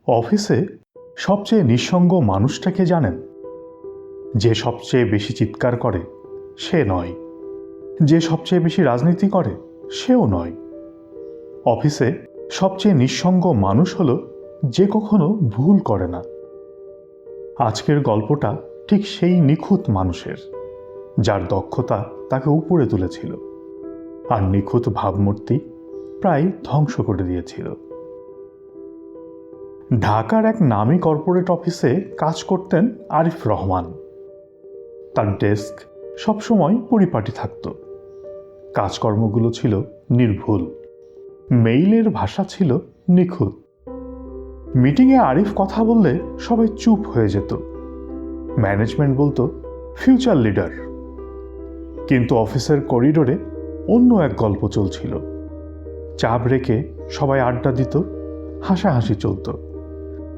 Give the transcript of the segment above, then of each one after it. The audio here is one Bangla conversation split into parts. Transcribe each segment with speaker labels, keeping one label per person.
Speaker 1: অফিসে সবচেয়ে নিঃসঙ্গ মানুষটাকে জানেন? যে সবচেয়ে বেশি চিৎকার করে সে নয়, যে সবচেয়ে বেশি রাজনীতি করে সেও নয়। অফিসে সবচেয়ে নিঃসঙ্গ মানুষ হলো যে কখনো ভুল করে না। আজকের গল্পটা ঠিক সেই নিখুঁত মানুষের, যার দক্ষতা তাকে উপরে তুলেছিল আর নিখুঁত ভাবমূর্তি প্রায় ধ্বংস করে দিয়েছিল। ঢাকার এক নামী কর্পোরেট অফিসে কাজ করতেন আরিফ রহমান। তার ডেস্ক সবসময় পরিপাটি থাকত, কাজকর্মগুলো ছিল নির্ভুল, মেইলের ভাষা ছিল নিখুঁত। মিটিংয়ে আরিফ কথা বললে সবাই চুপ হয়ে যেত। ম্যানেজমেন্ট বলতো ফিউচার লিডার। কিন্তু অফিসের করিডোরে অন্য এক গল্প চলছিল। চা ব্রেকে সবাই আড্ডা দিত, হাসাহাসি চলত।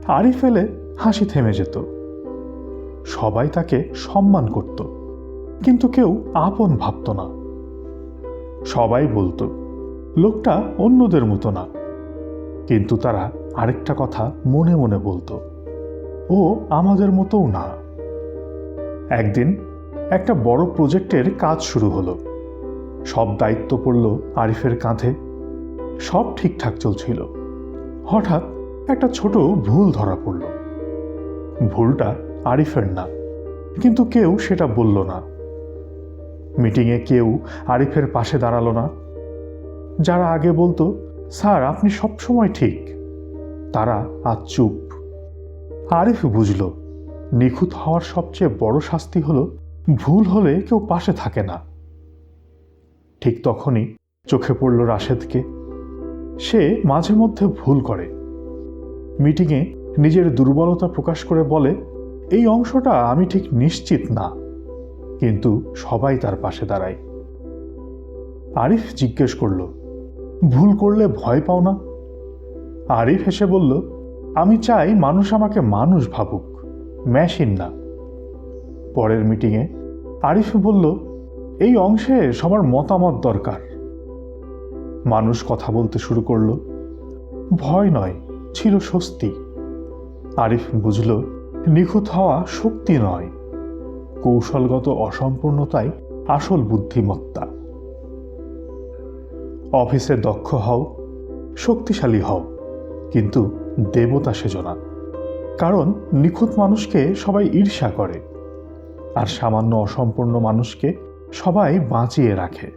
Speaker 1: আরিফ এলে হাসি থেমে যেত। সবাই তাকে সম্মান করত, কিন্তু কেউ আপন ভাবত না। সবাই বলতো লোকটা অন্যদের মতো না, কিন্তু তারা আরেকটা কথা মনে মনে বলতো, ও আমাদের মতোও না। একদিন একটা বড় প্রজেক্টের কাজ শুরু হলো। সব দায়িত্ব পড়ল আরিফের কাঁধে। সব ঠিকঠাক চলছিল। হঠাৎ একটা ছোট ভুল ধরা পড়ল। ভুলটা আরিফের না, কিন্তু কেউ সেটা বলল না। মিটিংয়ে কেউ আরিফের পাশে দাঁড়ালো না। যারা আগে বলতো স্যার আপনি সবসময় ঠিক, তারা আজ চুপ। আরিফ বুঝল নিখুঁত হওয়ার সবচেয়ে বড় শাস্তি হলো ভুল হলে কেউ পাশে থাকে না। ঠিক তখনই চোখে পড়ল রাশেদকে। সে মাঝে মধ্যে ভুল করে। মিটিংয়ে নিজের দুর্বলতা প্রকাশ করে বলে, এই অংশটা আমি ঠিক নিশ্চিত না, কিন্তু সবাই তার পাশে দাঁড়ায়। আরিফ জিজ্ঞেস করল, ভুল করলে ভয় পাও না? আরিফ হেসে বলল, আমি চাই মানুষ আমাকে মানুষ ভাবুক, মেশিন না। পরের মিটিংয়ে আরিফ বলল, এই অংশে সবার মতামত দরকার। মানুষ কথা বলতে শুরু করল। ভয় নয়, ছিল স্বস্তি। আরিফ বুঝল নিখুঁত হওয়া শক্তি নয়, কৌশলগত অসম্পূর্ণতাই আসল বুদ্ধিমত্তা। অফিসে দক্ষ হও, শক্তিশালী হও, কিন্তু দেবতা সেজো না। কারণ নিখুঁত মানুষকে সবাই ঈর্ষা করে, আর সামান্য অসম্পূর্ণ মানুষকে সবাই বাঁচিয়ে রাখে।